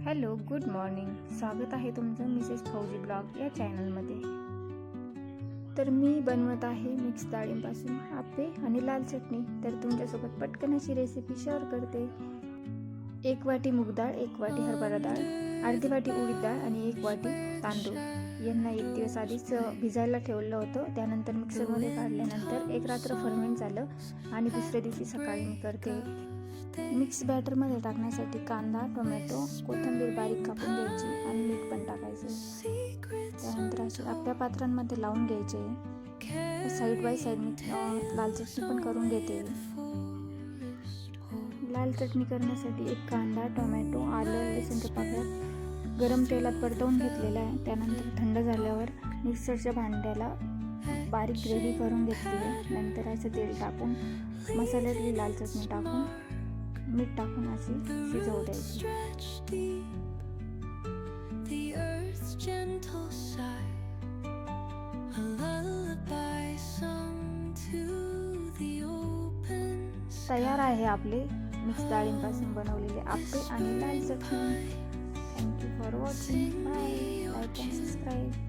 Hello, good morning. स्वागत आहे तुमचं मिसेस फौजी ब्लॉग या चॅनलमध्ये. तर मी बनवत आहे मिक्स डाळींपासून आप्पे आणि लाल चटणी. तर तुमच्यासोबत पटकन अशी रेसिपी शेअर करते. 1 वाटी मूग डाळ, 1 वाटी हरभरा डाळ, अर्धी वाटी उडीद डाळ आणि 1 वाटी तांदूळ यांना 1 दिवस आधीच भिजायला ठेवलं होतं. त्यानंतर मिक्सरमध्ये काढल्यानंतर 1 रात्र फर्मेंट झालं आणि दुसऱ्या दिवशी सकाळी मी करते. मिक्स बॅटरमध्ये टाकण्यासाठी कांदा, टोमॅटो, कोथिंबीर बारीक कापून घ्यायची आणि मीठ पण टाकायचं. त्यानंतर असे आपल्या पात्रांमध्ये लावून घ्यायचे. साईड बाय साईड मी लाल चटणी पण करून घेते. लाल चटणी करण्यासाठी 1 कांदा, टोमॅटो, आलं, लसूणच्या पाकळ्या गरम तेलात परतवून घेतलेला आहे. त्यानंतर थंड झाल्यावर मिक्सरच्या भांड्याला बारीक ग्रेव्ही करून घेतली. नंतर असं तेल टाकून मसाल्यातली लाल चटणी टाकून मीठ टाकून अशी शिजवू द्यायची. तयार आहे आपले मिक्स डाळींपासून बनवलेले आप्पे आणि लाल चटणी. Thank you for watching. Bye. Like and subscribe.